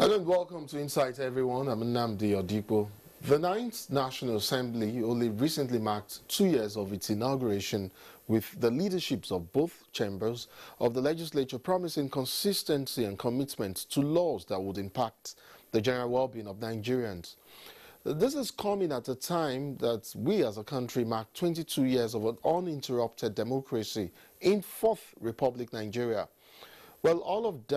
Hello and welcome to Insight, everyone. I'm Nnamdi Odipo. The 9th National Assembly only recently marked 2 years of its inauguration, with the leaderships of both chambers of the legislature promising consistency and commitment to laws that would impact the general well-being of Nigerians. This is coming at a time that we as a country mark 22 years of an uninterrupted democracy in Fourth Republic Nigeria. Well, all of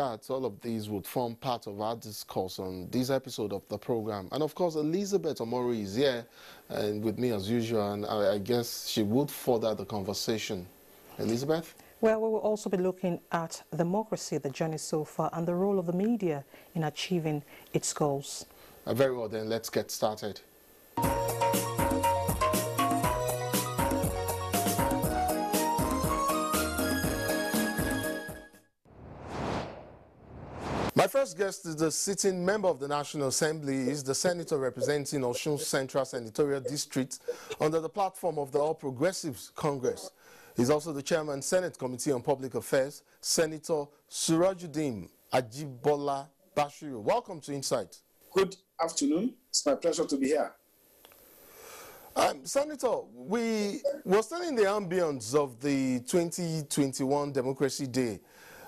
these would form part of our discourse on this episode of the program. And of course, Elizabeth Omori is here and with me as usual, and I guess she would further the conversation. Elizabeth? Well, we will also be looking at democracy, the journey so far, and the role of the media in achieving its goals. Very well, then, let's get started. My first guest is the sitting member of the National Assembly. Is the senator representing Osun Central Senatorial District under the platform of the All Progressives Congress. He's also the chairman, Senate Committee on Public Affairs, Senator Surajuddin Ajibola Bashiru. Welcome to Insight. Good afternoon. It's my pleasure to be here. Senator, we were still in the ambience of the 2021 Democracy Day.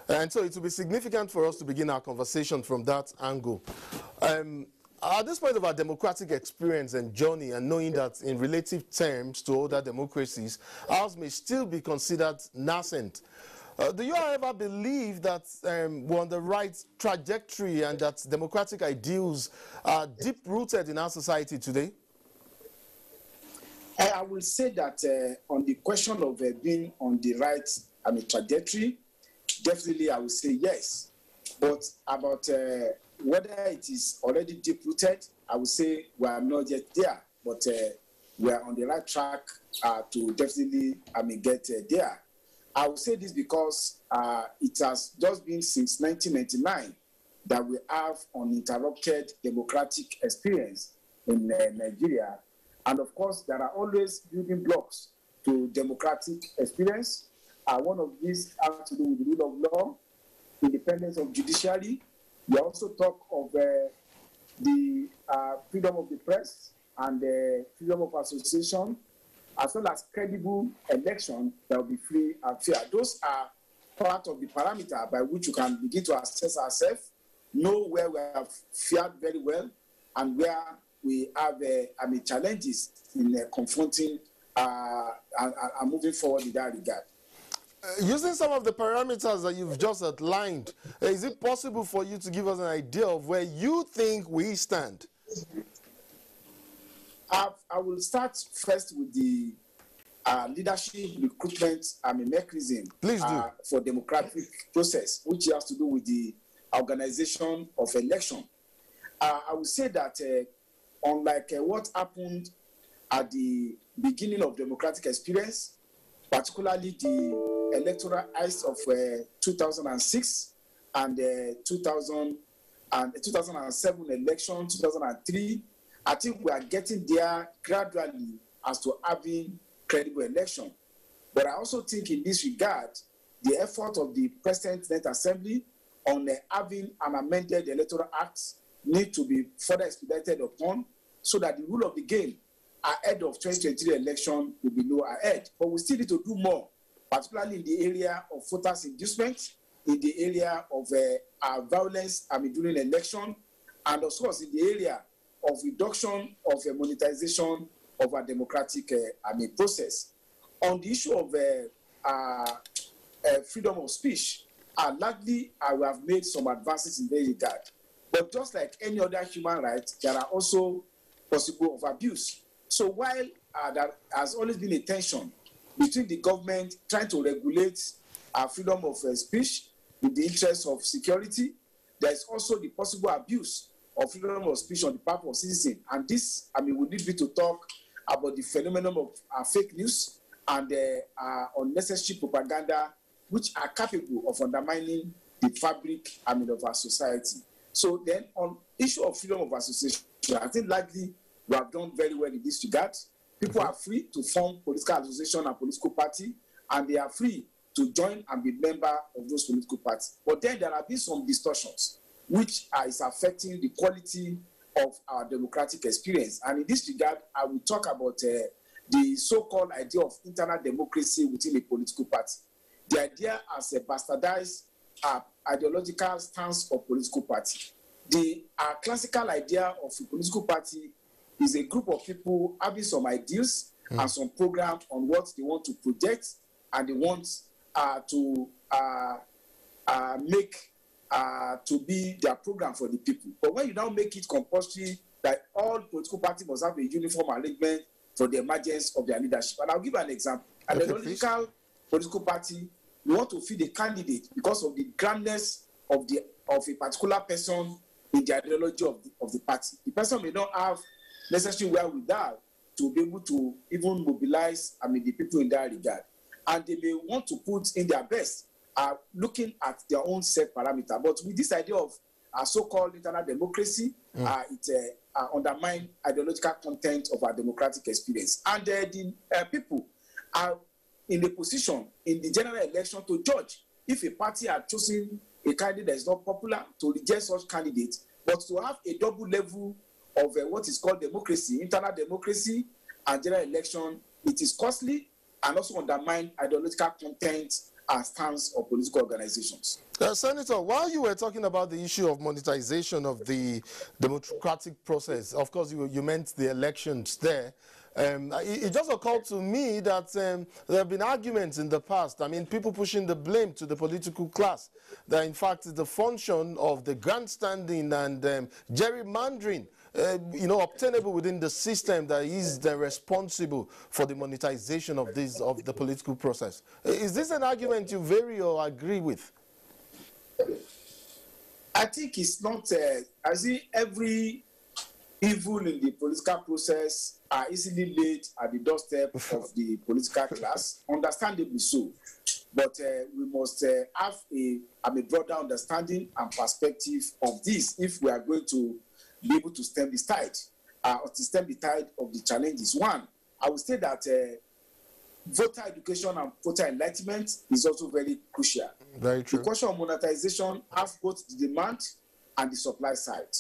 And so it will be significant for us to begin our conversation from that angle. At this point of our democratic experience and journey, and knowing that in relative terms to other democracies, ours may still be considered nascent, do you however believe that we're on the right trajectory and that democratic ideals are deep-rooted in our society today? I will say that on the question of being on the right trajectory, definitely, I would say yes. But about whether it is already deep-rooted, I would say we are not yet there. But we are on the right track to definitely get there. I would say this because it has just been since 1999 that we have uninterrupted democratic experience in Nigeria. And of course, there are always building blocks to democratic experience. One of these has to do with the rule of law, independence of judiciary. We also talk of the freedom of the press and freedom of association, as well as credible election that will be free and fair. Those are part of the parameter by which you can begin to assess ourselves, know where we have fared very well, and where we have challenges in confronting and moving forward in that regard. Using some of the parameters that you've just outlined, is it possible for you to give us an idea of where you think we stand? I will start first with the leadership recruitment mechanism for democratic process, which has to do with the organization of election. I would say that unlike what happened at the beginning of democratic experience, particularly the electoral acts of 2006 and 2007 election, 2003, I think we are getting there gradually as to having credible election. But I also think in this regard, the effort of the present Senate Assembly on having an amended electoral act need to be further expedited upon so that the rule of the game ahead of 2023 election will be no ahead. But we still need to do more, particularly in the area of voters inducement, in the area of violence during election, and of course in the area of reduction of monetization of a democratic process. On the issue of freedom of speech, largely I have made some advances in that regard. But just like any other human right, there are also possible of abuse. So while there has always been a tension between the government trying to regulate freedom of speech in the interest of security, there is also the possible abuse of freedom of speech on the part of citizens. And this, we need to talk about the phenomenon of fake news and unnecessary propaganda, which are capable of undermining the fabric of our society. So then on issue of freedom of association, I think likely we have done very well in this regard. People are free to form political association and political party, and they are free to join and be member of those political parties. But then there have been some distortions which is affecting the quality of our democratic experience. And in this regard, I will talk about the so-called idea of internal democracy within a political party. The idea as a bastardized ideological stance of political party. The classical idea of a political party is a group of people having some ideals and some programs on what they want to project, and they want to make to be their program for the people. But when you now make it compulsory that all political parties must have a uniform arrangement for the emergence of their leadership. And I'll give an example. An ideological political party, you want to feed a candidate because of the grandness of a particular person in the ideology of the party. The person may not have necessary wherewithal to be able to even mobilize, the people in that regard. And they may want to put in their best, looking at their own set parameter. But with this idea of so-called internal democracy, it undermines ideological content of our democratic experience. And the people are in a position in the general election to judge if a party are choosing a candidate that is not popular, to reject such candidates, but to have a double level of what is called democracy, internal democracy and general election, it is costly and also undermine ideological content and stance of political organizations. Senator, while you were talking about the issue of monetization of the democratic process, of course you meant the elections there, it just occurred to me that there have been arguments in the past, people pushing the blame to the political class, that in fact it's the function of the grandstanding and gerrymandering obtainable within the system that is responsible for the monetization of the political process. Is this an argument you vary or agree with? I think it's not. I see every evil in the political process are easily laid at the doorstep of the political class, understandably so. But we must have a broader understanding and perspective of this if we are going to be able to stem this tide, or to stem the tide of the challenges. One, I would say that voter education and voter enlightenment is also very crucial. Very true. The question of monetization has both the demand and the supply side.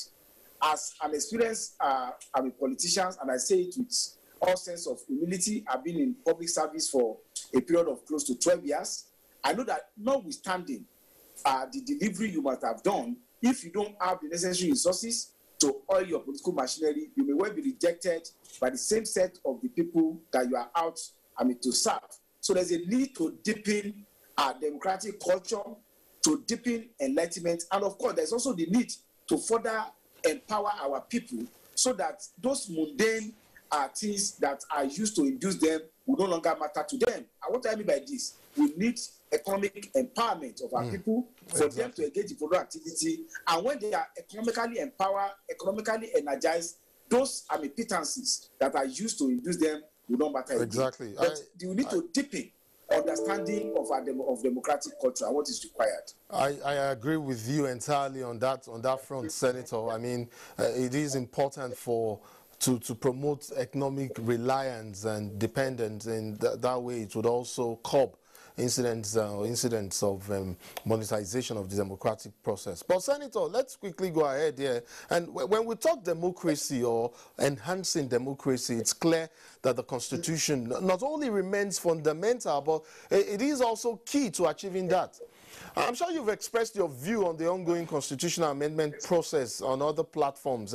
As an experienced politician, and I say it with all sense of humility, I've been in public service for a period of close to 12 years. I know that notwithstanding the delivery you might have done, if you don't have the necessary resources to oil your political machinery, you may well be rejected by the same set of the people that you are out to serve. So there's a need to deepen our democratic culture, to deepen enlightenment, and of course there's also the need to further empower our people so that those mundane things that are used to induce them will no longer matter to them. And what I mean by this, we need economic empowerment of our people for them to engage in product activity. And when they are economically empowered, economically energized, those pittances that are used to induce them will not matter. Exactly. But you need to deepen understanding of democratic culture and what is required. I agree with you entirely on that front, Senator. It is important to promote economic reliance and dependence, and that way it would also curb incidents of monetization of the democratic process. But Senator, let's quickly go ahead here. And when we talk democracy or enhancing democracy, it's clear that the Constitution not only remains fundamental, but it is also key to achieving that. I'm sure you've expressed your view on the ongoing constitutional amendment process on other platforms.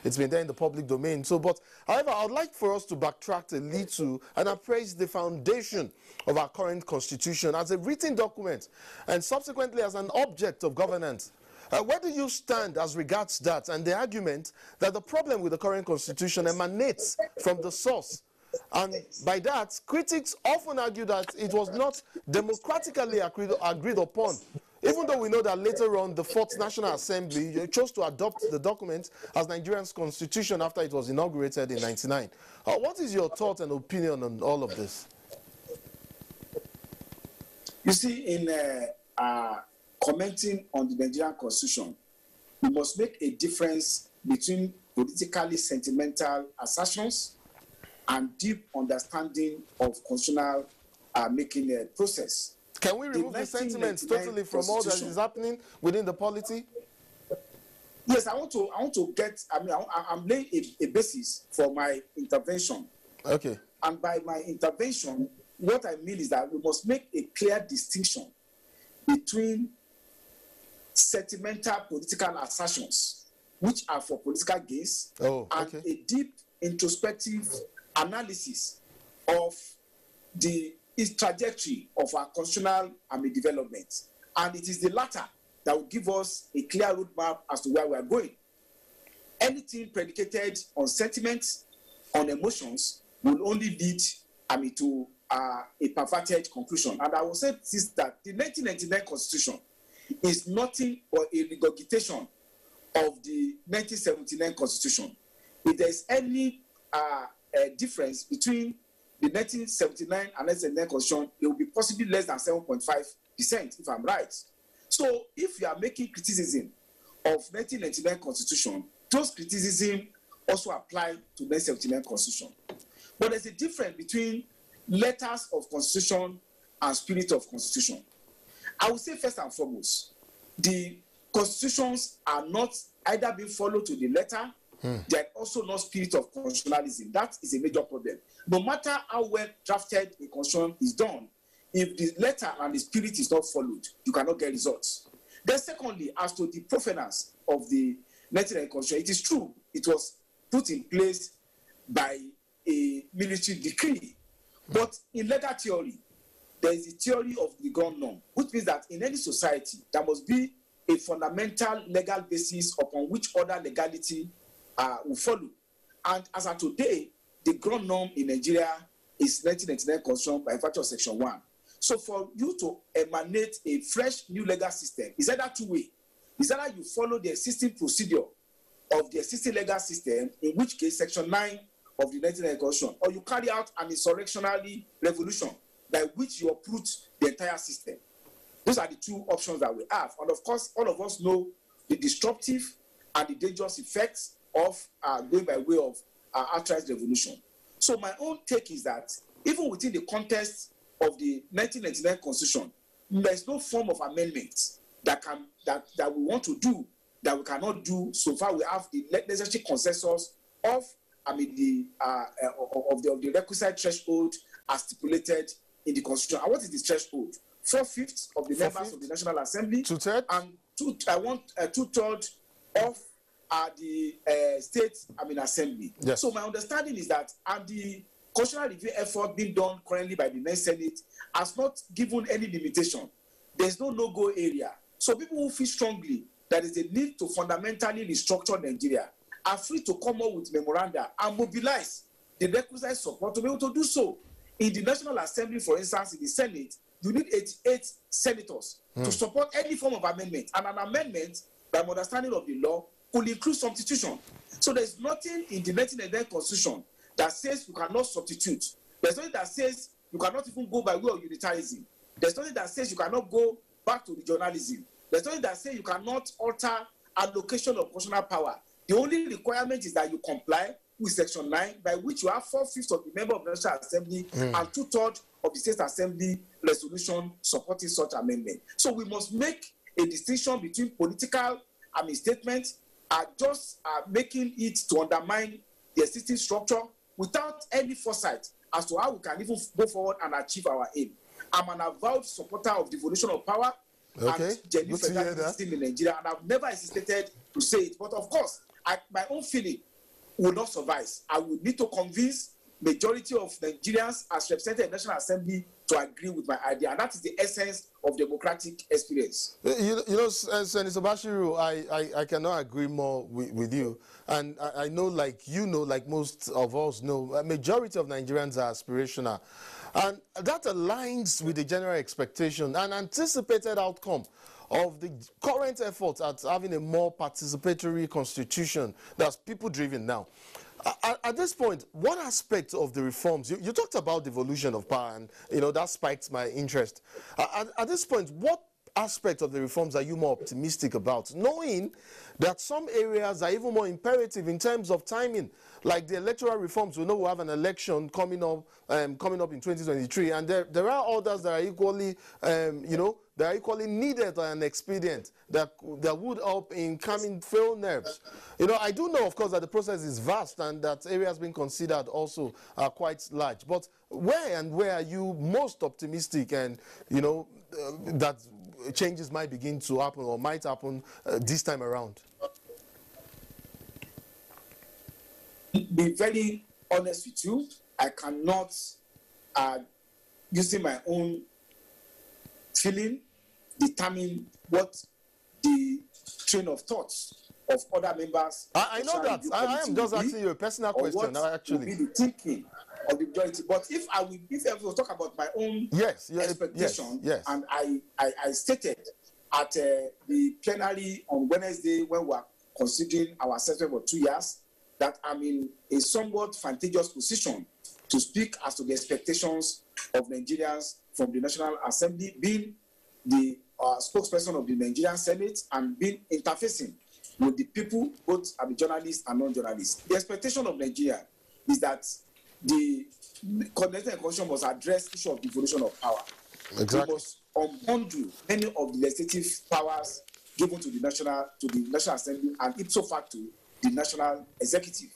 It's been there in the public domain. However, I would like for us to backtrack a little and appraise the foundation of our current constitution as a written document and subsequently as an object of governance. Where do you stand as regards that and the argument that the problem with the current constitution emanates from the source? And by that, critics often argue that it was not democratically agreed upon, even though we know that later on the Fourth National Assembly chose to adopt the document as Nigerian's constitution after it was inaugurated in '99. What is your thought and opinion on all of this? You see, in commenting on the Nigerian constitution, we must make a difference between politically sentimental assertions and deep understanding of constitutional making a process. Can we remove the sentiments totally from all that is happening within the polity? Yes, I want to get. I mean, I'm laying a basis for my intervention. Okay. And by my intervention, what I mean is that we must make a clear distinction between sentimental political assertions, which are for political gains, and a deep introspective analysis of the trajectory of our constitutional development. And it is the latter that will give us a clear roadmap as to where we are going. Anything predicated on sentiments, on emotions, will only lead to a perverted conclusion. And I will say this, that the 1999 Constitution is nothing but a regurgitation of the 1979 Constitution. If there is any difference between the 1979 and 1979 Constitution, it will be possibly less than 7.5%, if I'm right. So if you are making criticism of 1999 Constitution, those criticisms also apply to 1979 Constitution. But there's a difference between letters of Constitution and spirit of Constitution. I would say first and foremost, the constitutions are not either being followed to the letter, they are also not spirit of constitutionalism. That is a major problem. No matter how well drafted a constitution is done, if the letter and the spirit is not followed, you cannot get results. Then secondly, as to the provenance of the 1999 Constitution, it is true, it was put in place by a military decree. But in legal theory, there is a theory of the ground norm, which means that in any society, there must be a fundamental legal basis upon which other legality will follow. And as of today, the ground norm in Nigeria is 1999 Constitution by virtue of Section 1. So for you to emanate a fresh new legal system, it's either two-way. It's either you follow the existing procedure of the existing legal system, in which case Section 9 of the 1999 Constitution, or you carry out an insurrectionary revolution by which you uproot the entire system. Those are the two options that we have. And of course, all of us know the disruptive and the dangerous effects of going by way of outright revolution. So my own take is that even within the context of the 1999 Constitution, there is no form of amendment that we want to do that we cannot do so far we have the necessary consensus of the requisite threshold as stipulated in the Constitution. And what is the threshold? 4/5 of the members of the National Assembly, 2/3, and 2/3 of the state assembly. Yes. So my understanding is that the constitutional review effort being done currently by the next Senate has not given any limitation. There's no no-go area. So people who feel strongly that there is a need to fundamentally restructure Nigeria are free to come up with memoranda and mobilize the requisite support to be able to do so. In the National Assembly, for instance, in the Senate, you need 88 senators to support any form of amendment. And an amendment, by my understanding of the law, could include substitution. So there's nothing in the 1999 Constitution that says you cannot substitute. There's nothing that says you cannot even go by way of unitarism. There's nothing that says you cannot go back to regionalism. There's nothing that says you cannot alter allocation of constitutional power. The only requirement is that you comply with Section 9, by which you have 4/5 of the member of the National Assembly and 2/3 of the State Assembly resolution supporting such amendment. So we must make a distinction between political statements just making it to undermine the existing structure without any foresight as to how we can even go forward and achieve our aim. I'm an avowed supporter of devolution of power and genuine federalism in Nigeria, and I've never hesitated to say it. But of course, my own feeling will not suffice. I would need to convince majority of Nigerians as represented in the National Assembly to agree with my idea, and that is the essence of democratic experience. You know, Senator Bashiru, I cannot agree more with you. And I know, like most of us know, a majority of Nigerians are aspirational. And that aligns with the general expectation and anticipated outcome of the current efforts at having a more participatory constitution that's people-driven now. At this point, what aspect of the reforms, you talked about devolution of power, and that spiked my interest. At this point, what aspect of the reforms are you more optimistic about, knowing that some areas are even more imperative in terms of timing, like the electoral reforms? We know we'll have an election coming up in 2023, and there are others that are equally, they are equally needed and expedient that would help in calming failed nerves. You know, I do know, of course, that the process is vast and that areas being considered also are quite large. But where are you most optimistic and, you know, that changes might begin to happen or might happen this time around? Be very honest with you, I cannot, using my own feeling, determine what the train of thoughts of other members. I know that. I am just asking you a personal question. Actually, will be the thinking of the majority. But if I will talk about my own expectation, and I stated at the plenary on Wednesday when we are considering our assessment for 2 years that I'm in a somewhat advantageous position to speak as to the expectations of Nigerians from the National Assembly, being the spokesperson of the Nigerian Senate and being interfacing with the people, both journalists and non-journalists. The expectation of Nigeria is that the Coordinated Constitution must address the issue of devolution of power. Exactly. We must unbundle many of the legislative powers given to the National Assembly and ipso facto the National Executive.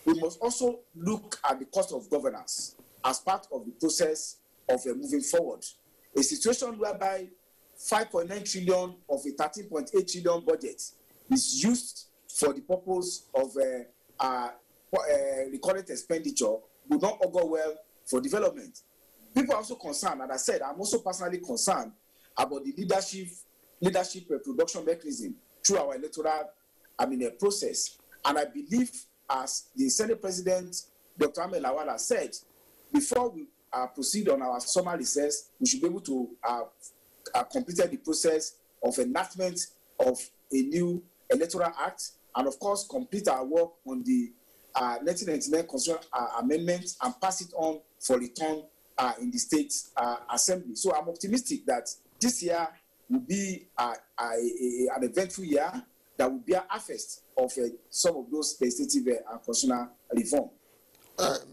We must also look at the cost of governance as part of the process of moving forward. A situation whereby 5.9 trillion of a 13.8 trillion budget is used for the purpose of recurrent expenditure would not augur well for development. People are also concerned, and I said I'm also personally concerned about the leadership production mechanism through our electoral process. And I believe, as the Senate President, Dr. Ahmed Lawal, has said, before we proceed on our summer recess, we should be able to complete the process of enactment of a new electoral act, and of course complete our work on the 1999 Constitutional Amendment and pass it on for return in the State Assembly. So I'm optimistic that this year will be an eventful year that will be a harvest of some of those legislative and constitutional reform.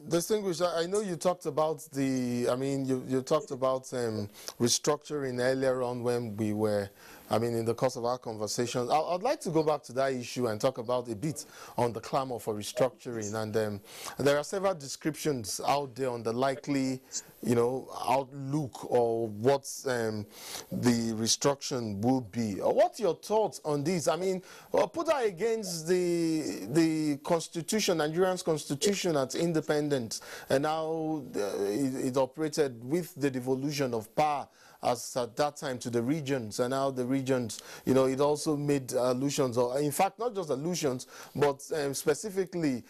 Distinguished, I know you talked about you talked about restructuring earlier on when we were, in the course of our conversation. I'd like to go back to that issue and talk about a bit on the clamor for restructuring. And there are several descriptions out there on the likely, outlook or what the restructuring will be. What's your thoughts on this? Put that against the Constitution, Nigerian's Constitution at independence, and how it operated with the devolution of power as at that time to the regions, and now the regions, it also made allusions, or in fact not just allusions, but specifically,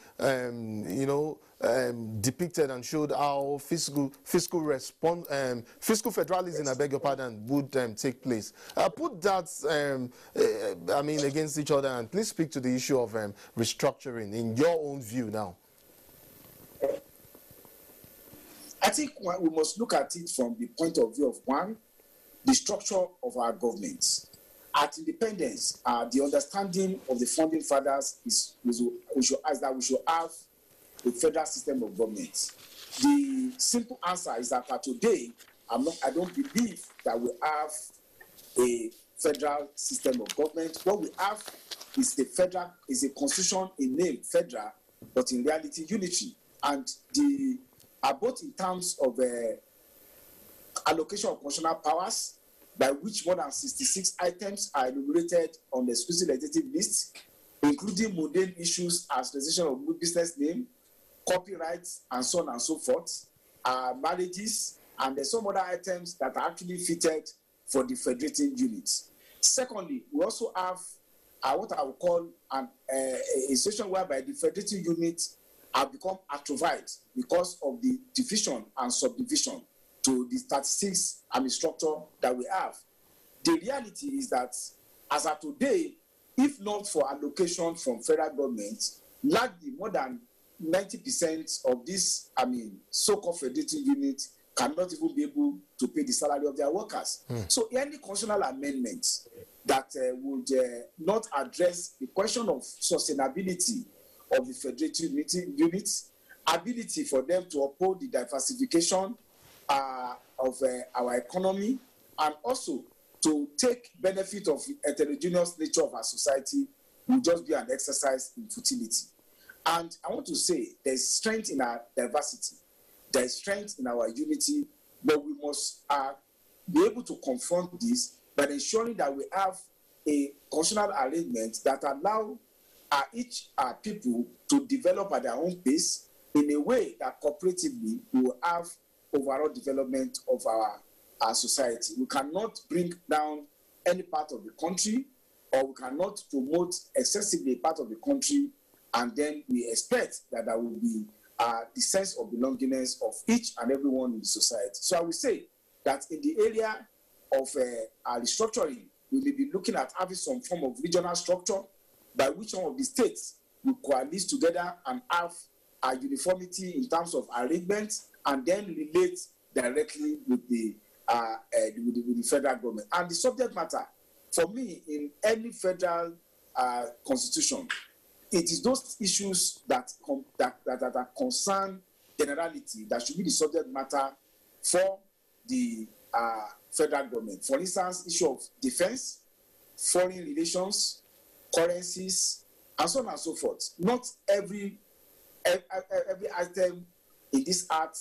depicted and showed how fiscal federalism, I beg your pardon, would take place. Put that, against each other, and please speak to the issue of restructuring in your own view now. I think we must look at it from the point of view of one, the structure of our government. At independence, the understanding of the founding fathers is we should have a federal system of government. The simple answer is that today, I don't believe that we have a federal system of government. What we have is a constitution in name federal, but in reality unitary. And both in terms of allocation of constitutional powers, by which more than 66 items are enumerated on the exclusive legislative list, including mundane issues as registration of business name, copyrights, and so on and so forth, marriages, and there's some other items that are actually fitted for the federating units. Secondly, we also have what I would call a situation whereby the federating units have become atrophied because of the division and subdivision to the 36 structure that we have. The reality is that as of today, if not for allocation from federal government, largely more than 90% of this, so-called federating units cannot even be able to pay the salary of their workers. So any constitutional amendment that would not address the question of sustainability of the federating units, ability for them to uphold the diversification of our economy, and also to take benefit of heterogeneous nature of our society will just be an exercise in futility. And I want to say there's strength in our diversity, there's strength in our unity, but we must be able to confront this by ensuring that we have a constitutional arrangement that allow each people to develop at their own pace in a way that cooperatively we will have overall development of our society. We cannot bring down any part of the country, or we cannot promote excessively a part of the country, and then we expect that there will be the sense of belongingness of each and everyone in the society. So I will say that in the area of restructuring, we may be looking at having some form of regional structure by which some of the states will coalesce together and have a uniformity in terms of arrangements, and then relate directly with the federal government. And the subject matter, for me, in any federal constitution, it is those issues that are concern generality that should be the subject matter for the federal government. For instance, issue of defense, foreign relations, currencies, and so on and so forth. Not every item in this act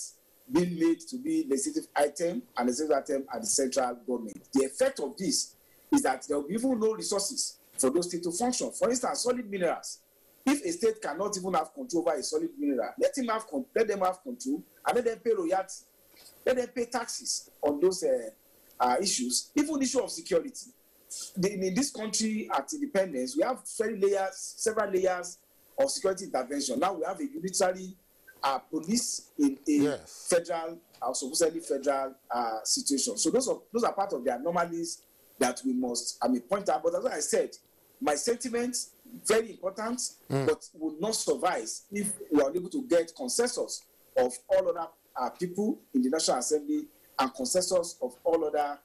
being made to be legislative item and legislative item at the central government. The effect of this is that there will be even no resources for those states to function. For instance, solid minerals. If a state cannot even have control over a solid mineral, let them have control and let them pay royalties, let them pay taxes on those issues. Even issue of security. In this country at independence, we have several layers of security intervention. Now we have a unitary police in a federal, supposedly federal situation. So those are part of the anomalies that we must point out. But as I said, my sentiment, very important, but will not suffice if we are unable to get consensus of all other people in the National Assembly and consensus of all other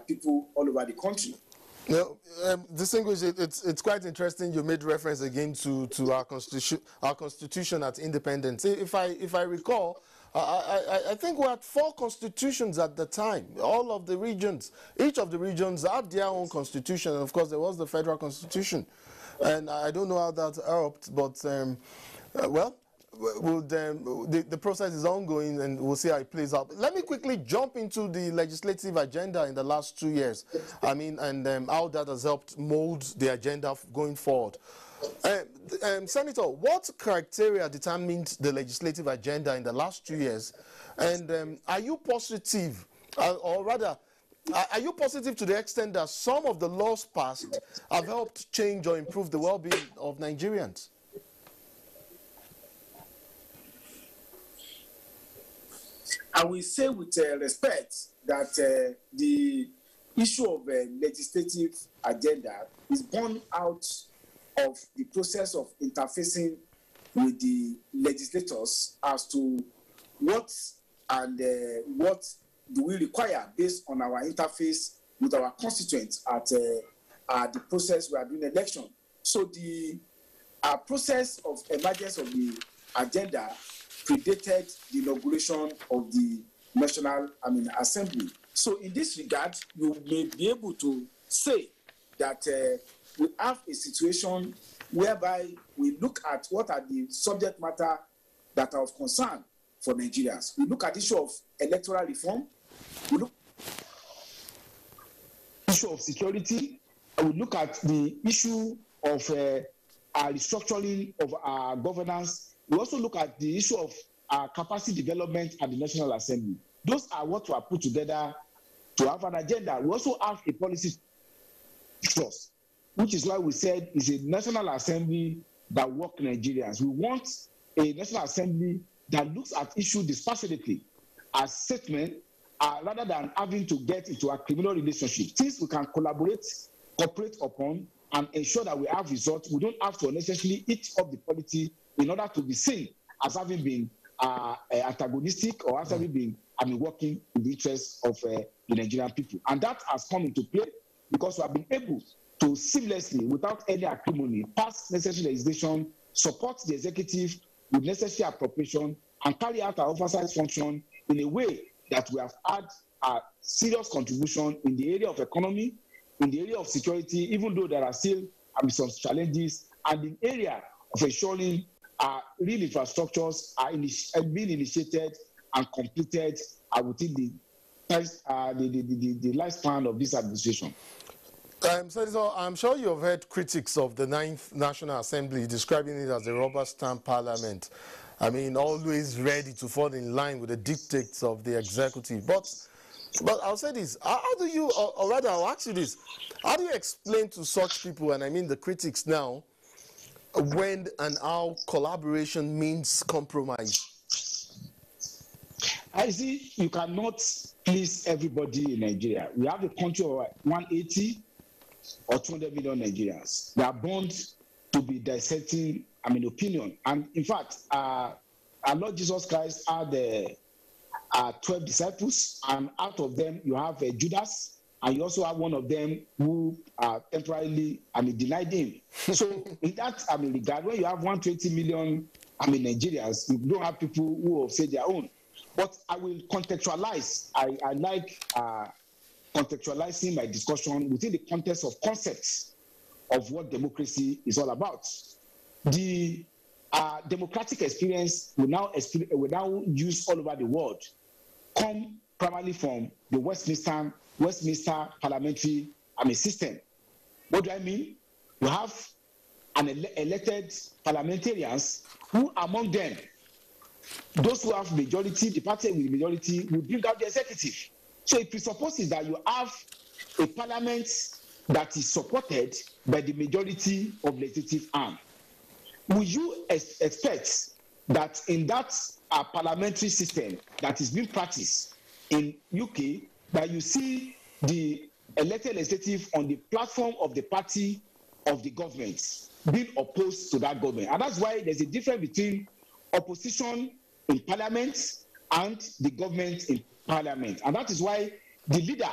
people all over the country. Now, distinguished, it's quite interesting. You made reference again to our constitution at independence. If I recall, I think we had 4 constitutions at the time. All of the regions, each of the regions had their own constitution. And of course, there was the federal constitution. And I don't know how that helped, but well, the process is ongoing, and we'll see how it plays out. Let me quickly jump into the legislative agenda in the last 2 years. I mean, and how that has helped mold the agenda going forward. Senator, what criteria determined the legislative agenda in the last 2 years? And are you positive, or rather, are you positive to the extent that some of the laws passed have helped change or improve the well-being of Nigerians? I will say with respect that the issue of legislative agenda is born out of the process of interfacing with the legislators as to what do we require based on our interface with our constituents at the process we are doing election. So the process of emergence of the agenda predated the inauguration of the National Assembly. So in this regard, you may be able to say that we have a situation whereby we look at what are the subject matter that are of concern for Nigerians. We look at the issue of electoral reform, we look at the issue of security, and we look at the issue of restructuring of our governance. We also look at the issue of capacity development at the National Assembly. Those are what we are put together to have an agenda. We also have a policy trust, which is why we said it's a National Assembly that works Nigerians. We want a National Assembly that looks at issues dispassionately as statement, rather than having to get into a criminal relationship. Things we can cooperate upon and ensure that we have results. We don't have to unnecessarily eat up the polity in order to be seen as having been antagonistic or as having been working in the interests of the Nigerian people. And that has come into play because we have been able to seamlessly, without any acrimony, pass necessary legislation, support the executive with necessary appropriation, and carry out our oversight function in a way that we have had serious contribution in the area of economy, in the area of security, even though there are still some challenges, and in the area of ensuring real infrastructures are being initiated and completed within the lifespan of this administration. Senator, I'm sure you have heard critics of the 9th National Assembly describing it as a rubber stamp parliament. I mean, always ready to fall in line with the dictates of the executive. But I'll say this, how do you, or rather I'll ask you this, how do you explain to such people, and I mean the critics now, when and how collaboration means compromise? I see you cannot please everybody in Nigeria. We have a country of 180 or 200 million Nigerians. They are bound to be dissecting, opinion. And in fact, our Lord Jesus Christ had 12 disciples, and out of them you have Judas, and you also have one of them who temporarily, denied him. So in that regard, when you have 120 million, Nigerians, you don't have people who have said their own. But I will contextualize. I like contextualizing my discussion within the context of concepts of what democracy is all about. The democratic experience will now use all over the world come primarily from the Westminster parliamentary system. What do I mean? You have elected parliamentarians who, among them, those who have majority, the party with the majority, will bring out the executive. So it presupposes that you have a parliament that is supported by the majority of legislative arm. Will you expect that in that parliamentary system that is being practiced in UK, that you see the elected legislative on the platform of the party of the government being opposed to that government? And that's why there's a difference between opposition in parliament and the government in parliament. And that is why the leader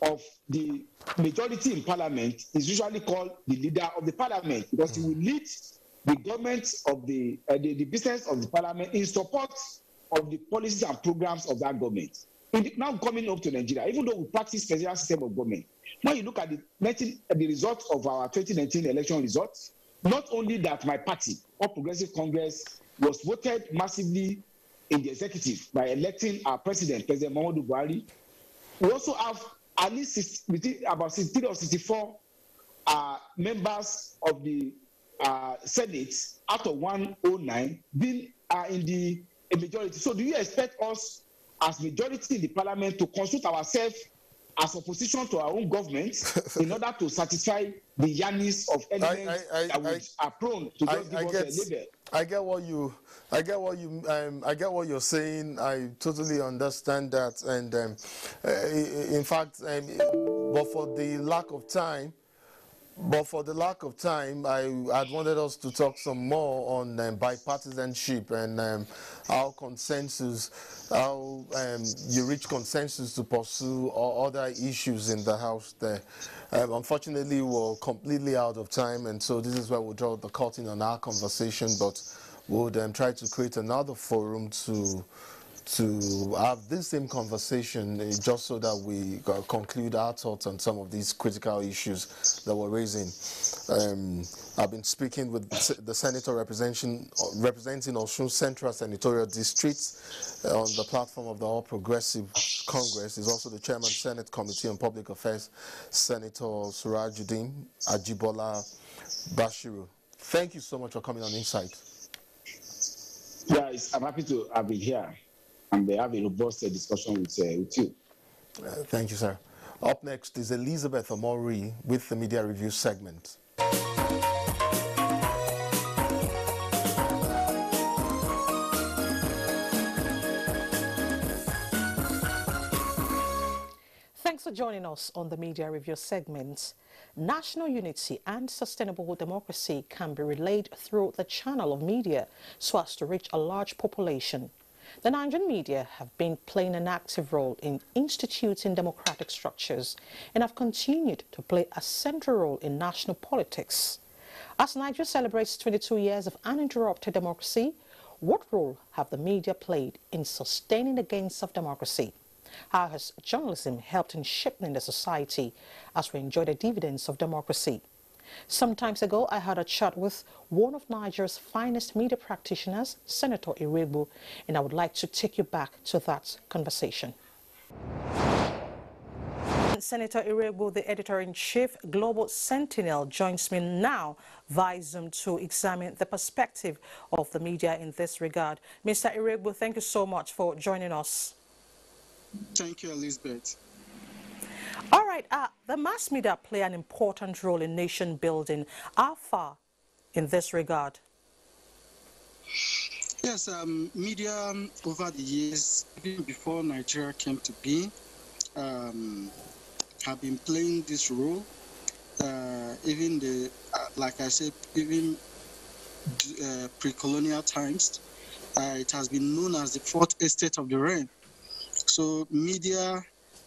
of the majority in parliament is usually called the leader of the parliament, because he will lead the government of the business of the parliament in support of the policies and programs of that government. Now coming up to Nigeria, even though we practice federal system of government, when you look at the results of our 2019 election results, not only that my party, All Progressive Congress, was voted massively in the executive by electing our president, President Muhammadu Buhari, we also have at least about 63 or 64 members of the Senate out of 109 being in the majority. So do you expect us as majority in the parliament to consult ourselves as opposition to our own government in order to satisfy the yearnings of elements that are prone to just give us a label? I get what you're saying. I totally understand that, and in fact, but for the lack of time, I wanted us to talk some more on bipartisanship and how you reach consensus to pursue other issues in the House there. Unfortunately, we're completely out of time, and so this is where we'll draw the curtain on our conversation, but we'll try to create another forum to have this same conversation, just so that we conclude our thoughts on some of these critical issues that we're raising. I've been speaking with the senator representing Osun Central Senatorial District on the platform of the All Progressive Congress. He's also the chairman Senate Committee on Public Affairs, Senator Surajuddin Ajibola Bashiru. Thank you so much for coming on Insight. Yes, I'm happy to have been here and have a robust discussion with you. Thank you, sir. Up next is Elizabeth Omori with the Media Review segment. Thanks for joining us on the Media Review segment. National unity and sustainable democracy can be relayed through the channel of media so as to reach a large population. The Nigerian media have been playing an active role in instituting democratic structures and have continued to play a central role in national politics. As Nigeria celebrates 22 years of uninterrupted democracy, what role have the media played in sustaining the gains of democracy? How has journalism helped in shaping the society as we enjoy the dividends of democracy? Some time ago, I had a chat with one of Nigeria's finest media practitioners, Senator Iregbu, and I would like to take you back to that conversation. Senator Iregbu, the editor-in-chief, Global Sentinel, joins me now via Zoom to examine the perspective of the media in this regard. Mr. Iregbu, thank you so much for joining us. Thank you, Elizabeth. All right, the mass media play an important role in nation building. How far in this regard? Yes, media over the years, even before Nigeria came to be, have been playing this role. Even like I said, even pre-colonial times, it has been known as the fourth estate of the realm. So media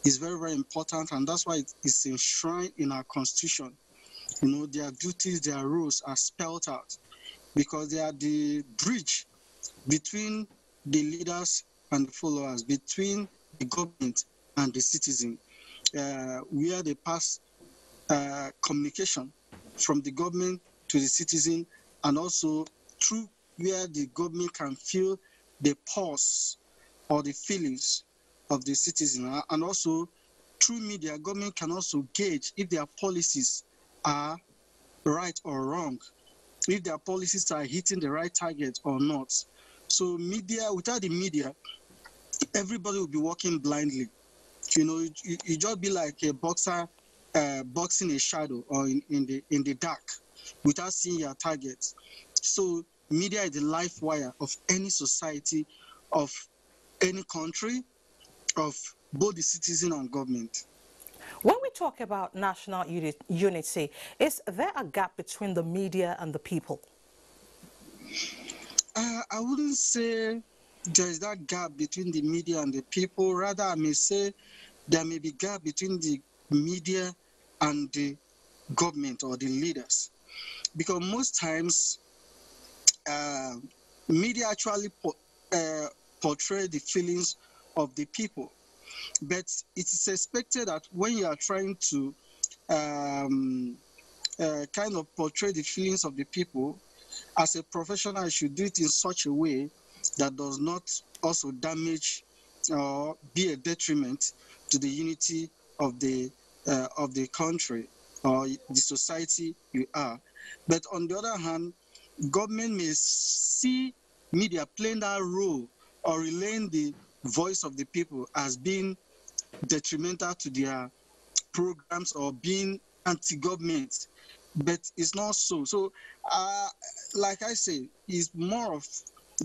is very, very important, and that's why it is enshrined in our constitution. You know, their duties, their roles are spelled out because they are the bridge between the leaders and the followers, between the government and the citizen, where they pass communication from the government to the citizen, and also through where the government can feel the pulse or the feelings of the citizen. And also through media, government can also gauge if their policies are right or wrong, if their policies are hitting the right target or not. So media, without the media, everybody will be walking blindly. You know, you just be like a boxer boxing a shadow or in the dark without seeing your target. So media is the life wire of any society, of any country, of both the citizen and government. When we talk about national unity, is there a gap between the media and the people? I wouldn't say there's that gap between the media and the people. Rather, I may say there may be a gap between the media and the government or the leaders. Because most times, media actually portray the feelings of the people. But it is expected that when you are trying to kind of portray the feelings of the people, as a professional, you should do it in such a way that does not also damage or be a detriment to the unity of the country or the society you are. But on the other hand, government may see media playing that role or relaying the voice of the people as being detrimental to their programs or being anti-government, but it's not so. So, like I say, it's more of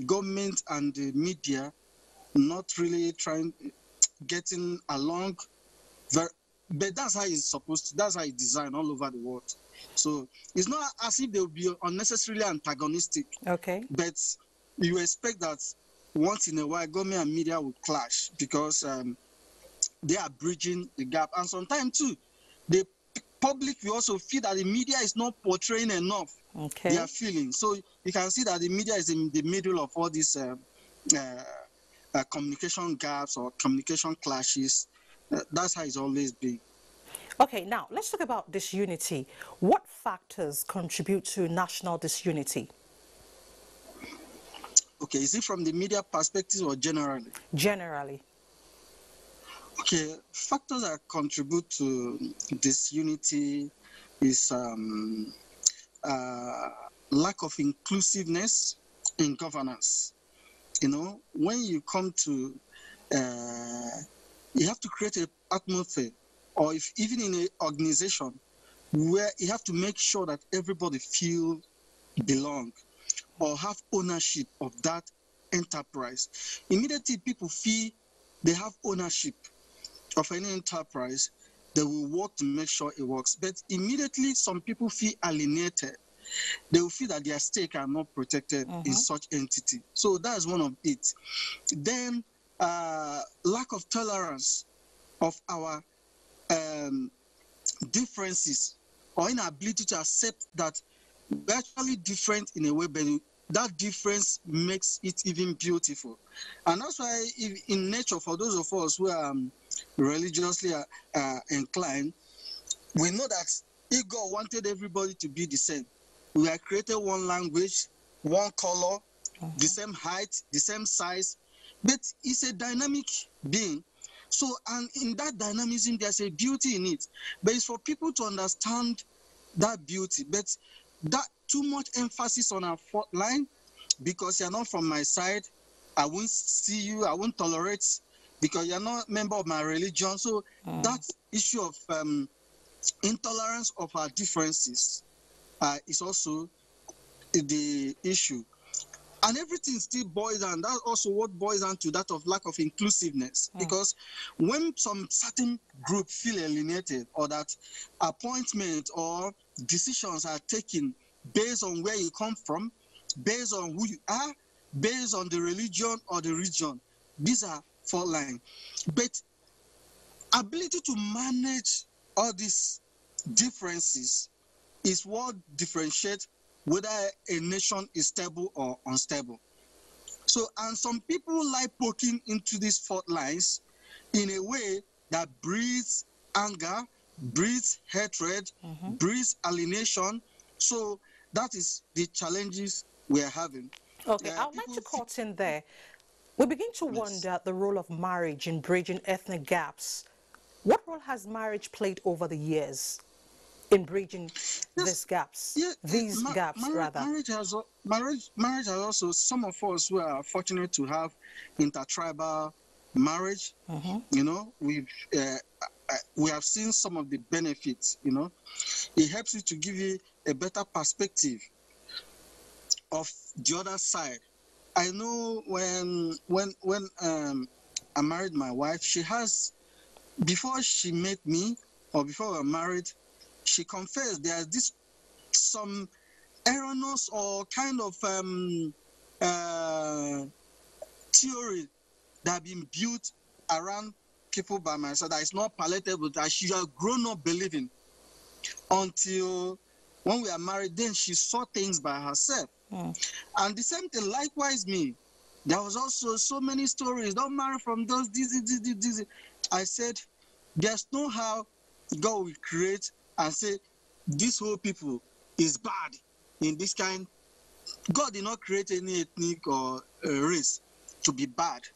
government and the media not really getting along. But that's how it's supposed to. That's how it's designed all over the world. So it's not as if they'll be unnecessarily antagonistic. Okay. But you expect that once in a while, government and media will clash because they are bridging the gap. And sometimes too, the public will also feel that the media is not portraying enough their feelings. So you can see that the media is in the middle of all these communication gaps or communication clashes. That's how it's always been. Okay, now let's talk about disunity. What factors contribute to national disunity? Okay, is it from the media perspective or generally? Generally. Okay, factors that contribute to disunity is lack of inclusiveness in governance. You know, when you come to, you have to create an atmosphere, or if even in an organization, where you have to make sure that everybody feel belong or have ownership of that enterprise. Immediately people feel they have ownership of any enterprise, they will work to make sure it works. But immediately some people feel alienated. They will feel that their stake are not protected in such entity. So that's one of it. Then lack of tolerance of our differences or inability to accept that we're actually different in a way, but that difference makes it even beautiful. And that's why in nature, for those of us who are religiously inclined, we know that if God wanted everybody to be the same, we have created one language, one color, the same height, the same size, but it's a dynamic being. So, and in that dynamism, there's a beauty in it. But it's for people to understand that beauty. But that too much emphasis on our fault line, because you're not from my side, I won't see you, I won't tolerate, because you're not a member of my religion. So that issue of intolerance of our differences is also the issue. And everything still boils down. That's also what boils down to that of lack of inclusiveness. Because when some certain group feel alienated, or that appointments or decisions are taken based on where you come from, based on who you are, based on the religion or the region, these are fault lines. But ability to manage all these differences is what differentiates whether a nation is stable or unstable. So, and some people like poking into these fault lines in a way that breeds anger, breeds hatred, breeds alienation. So that is the challenges we are having. Okay, I would like to cut in there. We begin to wonder the role of marriage in bridging ethnic gaps. What role has marriage played over the years in bridging these gaps? Marriage has also, some of us who are fortunate to have intertribal marriage, you know, we have seen some of the benefits, you know. It helps you to give you a better perspective of the other side. I know when I married my wife, she has, before she met me or before we were married, she confessed there's this some erroneous or kind of theory that have been built around people by my side that is not palatable, that she has grown up believing, until when we are married, then she saw things by herself. And the same thing, likewise me. There was also so many stories, don't marry from those, this. I said, there's no how God will create and say, this whole people is bad in this kind. God did not create any ethnic or race to be bad.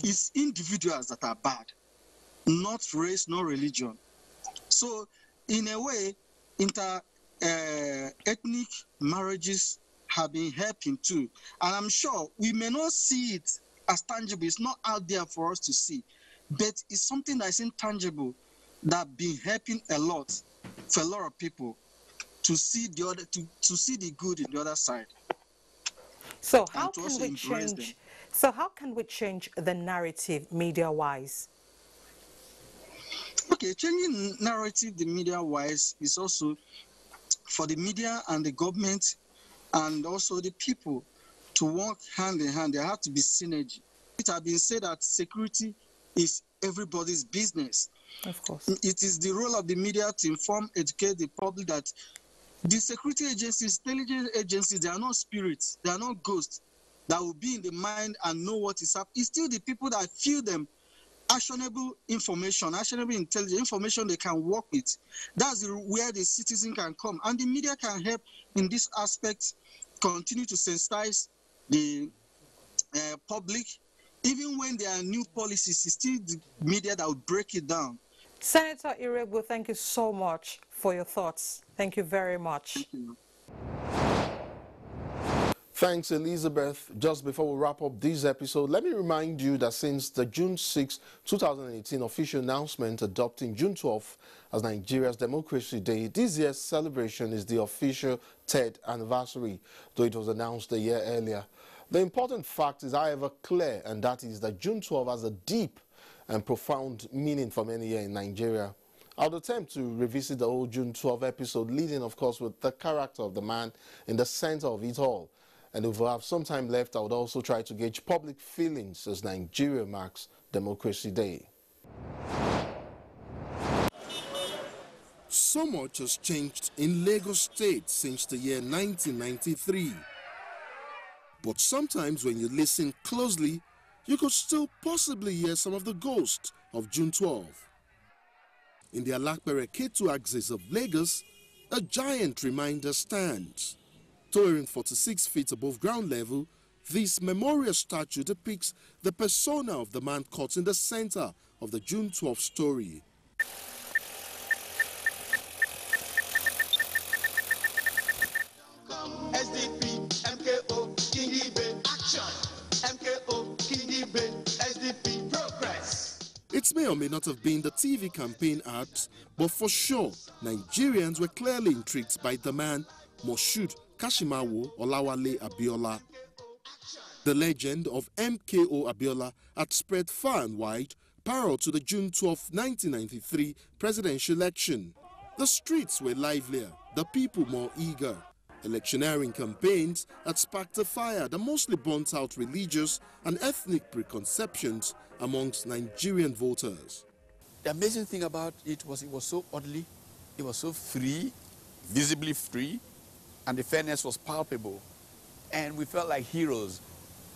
It's individuals that are bad, not race, not religion. So in a way, ethnic marriages have been helping too. And I'm sure we may not see it as tangible. It's not out there for us to see. But it's something that's intangible that been helping a lot for a lot of people to see the other, to see the good in the other side. So how can we change? So how can we change the narrative media-wise? Okay, changing narrative the media-wise is also for the media and the government and also the people to work hand in hand. There has to be synergy. It has been said that security is everybody's business. Of course. It is the role of the media to inform, educate the public that the security agencies, intelligence agencies, they are not spirits, they are not ghosts that will be in the mind and know what is happening. It's still the people that feel them actionable information, actionable intelligence information they can work with. That's where the citizen can come. And the media can help in this aspect, continue to sensitize the public. Even when there are new policies, it's still the media that will break it down. Senator Iregbu, thank you so much for your thoughts. Thank you very much. Thank you. Thanks, Elizabeth. Just before we wrap up this episode, let me remind you that since the June 6, 2018 official announcement adopting June 12 as Nigeria's Democracy Day, this year's celebration is the official 3rd anniversary, though it was announced a year earlier. The important fact is, however, clear, and that is that June 12 has a deep and profound meaning for many here in Nigeria. I'll attempt to revisit the whole June 12 episode, leading, of course, with the character of the man in the center of it all. And if we have some time left, I would also try to gauge public feelings as Nigeria marks Democracy Day. So much has changed in Lagos State since the year 1993. But sometimes when you listen closely, you could still possibly hear some of the ghosts of June 12. In the Alakpere Ketu axis of Lagos, a giant reminder stands. Towering 46 feet above ground level, this memorial statue depicts the persona of the man caught in the center of the June 12 story. SDP, MKO, Kingibe, action! MKO, Kingibe, SDP, progress! It may or may not have been the TV campaign ads, but for sure, Nigerians were clearly intrigued by the man, Moshood Kashimawo Olawale Abiola. The legend of MKO Abiola had spread far and wide prior to the June 12, 1993 presidential election. The streets were livelier, the people more eager. Electioneering campaigns had sparked a fire that mostly burnt out religious and ethnic preconceptions amongst Nigerian voters. The amazing thing about it was so orderly, it was so free, visibly free, and the fairness was palpable. And we felt like heroes.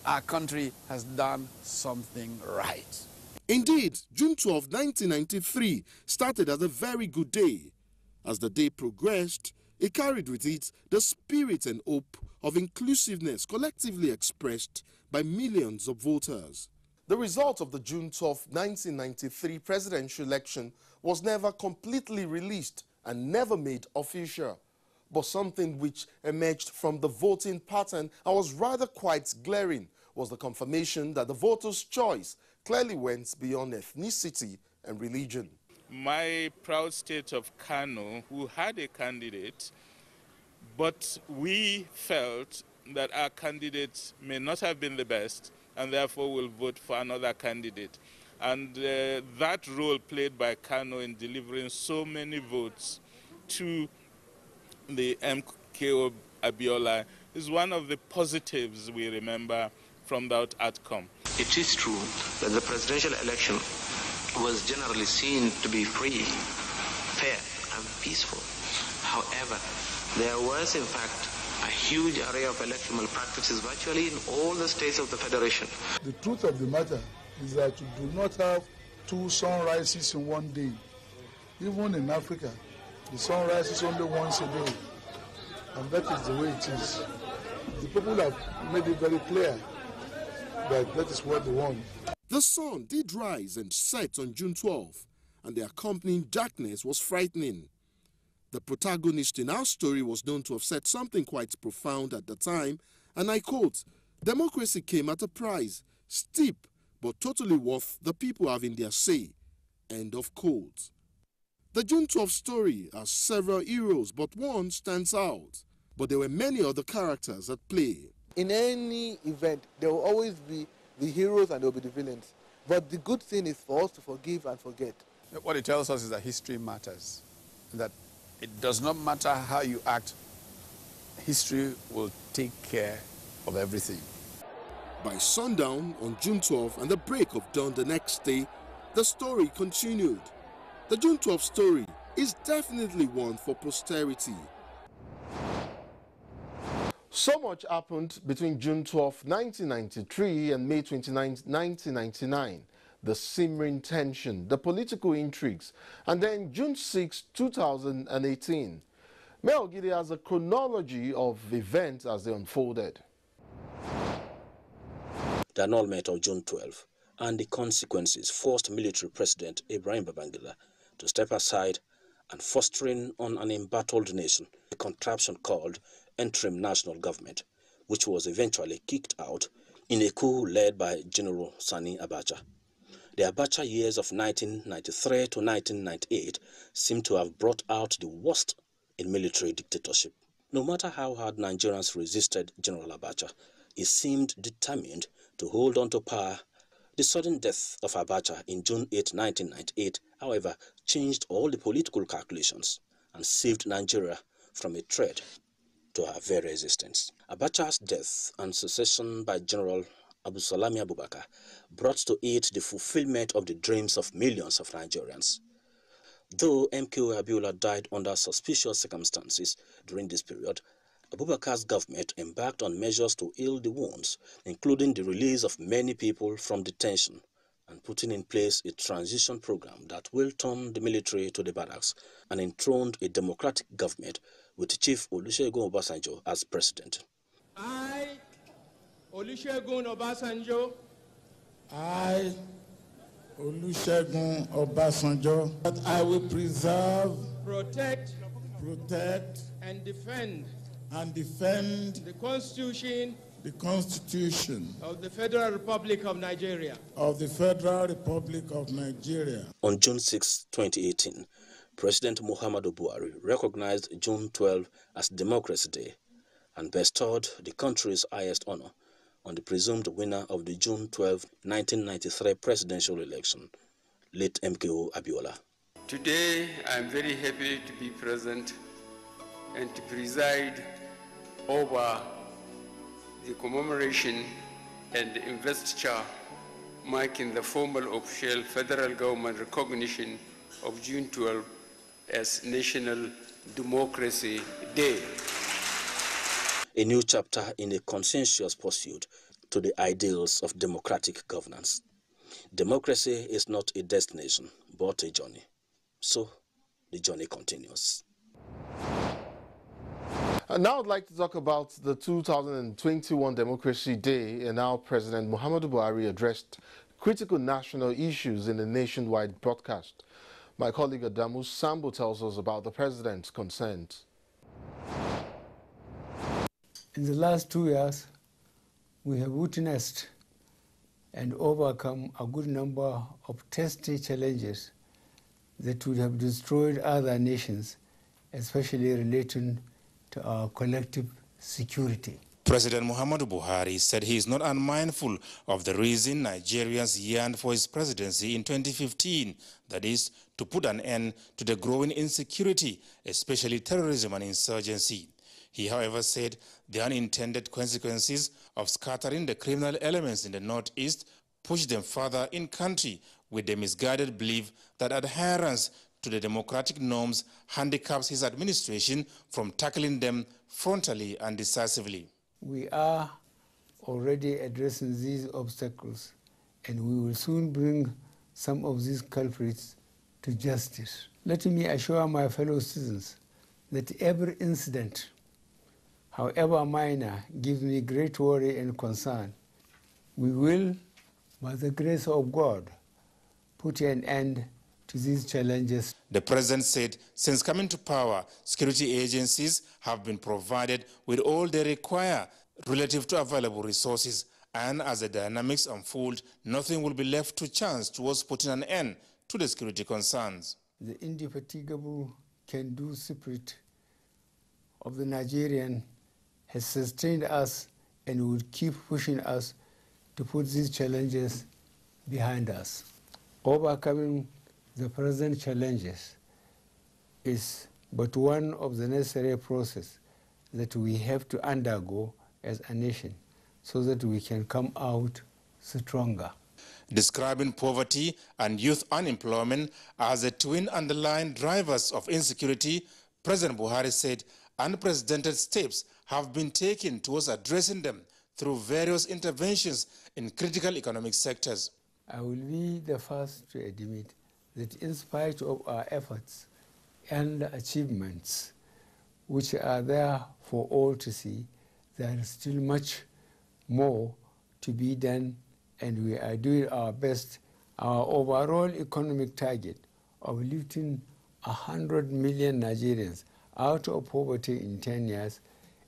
Our country has done something right. Indeed, June 12, 1993 started as a very good day. As the day progressed, it carried with it the spirit and hope of inclusiveness collectively expressed by millions of voters. The result of the June 12, 1993 presidential election was never completely released and never made official. But something which emerged from the voting pattern and was rather quite glaring was the confirmation that the voters' choice clearly went beyond ethnicity and religion. My proud state of Kano, who had a candidate, but we felt that our candidate may not have been the best, and therefore will vote for another candidate. And that role played by Kano in delivering so many votes to the MKO Abiola is one of the positives we remember from that outcome. It is true that the presidential election was generally seen to be free, fair, and peaceful. However, there was in fact a huge array of electoral malpractices virtually in all the states of the Federation. The truth of the matter is that you do not have two sunrises in one day. Even in Africa, the sun rises only once a day, and that is the way it is. The people have made it very clear that that is what they want. The sun did rise and set on June 12, and the accompanying darkness was frightening. The protagonist in our story was known to have said something quite profound at the time, and I quote, "Democracy came at a price, steep but totally worth the people having their say." End of quote. The June 12 story has several heroes, but one stands out. But there were many other characters at play. In any event, there will always be the heroes and there will be the villains. But the good thing is for us to forgive and forget. What it tells us is that history matters, that it does not matter how you act, history will take care of everything. By sundown on June 12 and the break of dawn the next day, the story continued. The June 12 story is definitely one for posterity. So much happened between June 12, 1993 and May 29, 1999. The simmering tension, the political intrigues, and then June 6, 2018. Mayor Ogide has a chronology of events as they unfolded. The annulment of June 12 and the consequences forced military President Ibrahim Babangida to step aside and fostering on an embattled nation a contraption called Interim National Government, which was eventually kicked out in a coup led by General Sani Abacha. The Abacha years of 1993 to 1998 seem to have brought out the worst in military dictatorship. No matter how hard Nigerians resisted General Abacha, he seemed determined to hold on to power. The sudden death of Abacha in June 8, 1998, however, changed all the political calculations and saved Nigeria from a threat to our very existence. Abacha's death and succession by General Abusalami Abubakar brought to it the fulfillment of the dreams of millions of Nigerians. Though MKO Abiola died under suspicious circumstances during this period, Abubakar's government embarked on measures to heal the wounds, including the release of many people from detention and putting in place a transition program that will turn the military to the barracks and enthroned a democratic government with Chief Olusegun Obasanjo as president. I, Olusegun Obasanjo, that I will preserve, protect, and defend the Constitution of the Federal Republic of Nigeria. On June 6, 2018, President Muhammadu Buhari recognized June 12 as Democracy Day and bestowed the country's highest honor on the presumed winner of the June 12, 1993 presidential election, late MKO Abiola. Today, I am very happy to be present and to preside over the commemoration and investiture marking the formal official federal government recognition of June 12 as National Democracy Day. A new chapter in a conscientious pursuit to the ideals of democratic governance. Democracy is not a destination, but a journey. So, the journey continues. And now I'd like to talk about the 2021 Democracy Day and how President Muhammadu Buhari addressed critical national issues in a nationwide broadcast. My colleague Adamu Sambo tells us about the president's concerns. In the last 2 years, we have witnessed and overcome a good number of testy challenges that would have destroyed other nations, especially relating to our collective security. President Muhammadu Buhari said he is not unmindful of the reason Nigerians yearned for his presidency in 2015, that is, to put an end to the growing insecurity, especially terrorism and insurgency. He, however, said the unintended consequences of scattering the criminal elements in the Northeast pushed them further in country with the misguided belief that adherence to the democratic norms handicaps his administration from tackling them frontally and decisively. We are already addressing these obstacles, and we will soon bring some of these culprits to justice. Let me assure my fellow citizens that every incident, however minor, gives me great worry and concern. We will, by the grace of God, put an end to these challenges. The president said since coming to power, security agencies have been provided with all they require relative to available resources, and as the dynamics unfold, nothing will be left to chance towards putting an end to the security concerns. The indefatigable can-do spirit of the Nigerian has sustained us and will keep pushing us to put these challenges behind us. Overcoming the present challenges is but one of the necessary processes that we have to undergo as a nation so that we can come out stronger. Describing poverty and youth unemployment as the twin underlying drivers of insecurity, President Buhari said unprecedented steps have been taken towards addressing them through various interventions in critical economic sectors. I will be the first to admit that in spite of our efforts and achievements, which are there for all to see, there is still much more to be done, and we are doing our best. Our overall economic target of lifting 100 million Nigerians out of poverty in 10 years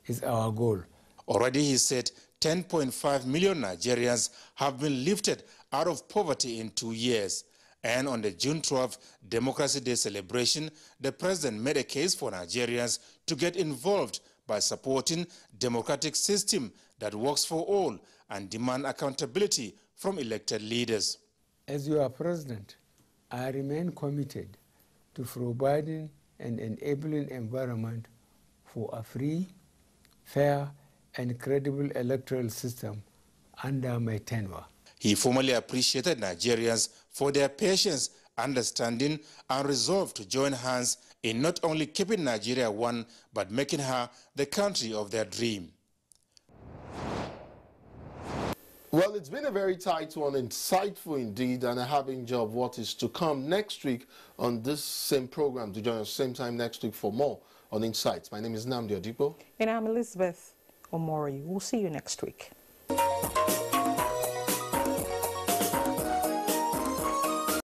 is our goal. Already, he said, 10.5 million Nigerians have been lifted out of poverty in 2 years. And on the June 12th Democracy Day celebration, the president made a case for Nigerians to get involved by supporting democratic system that works for all and demand accountability from elected leaders. As your president, I remain committed to providing an enabling environment for a free, fair, and credible electoral system under my tenure. He formally appreciated Nigerians for their patience, understanding, and resolve to join hands in not only keeping Nigeria one, but making her the country of their dream. Well, it's been a very tight one, insightful indeed, and a having job what is to come next week on this same program. To join us same time next week for more on Insights. My name is Nnamdi Odipo. And I'm Elizabeth Omori. We'll see you next week.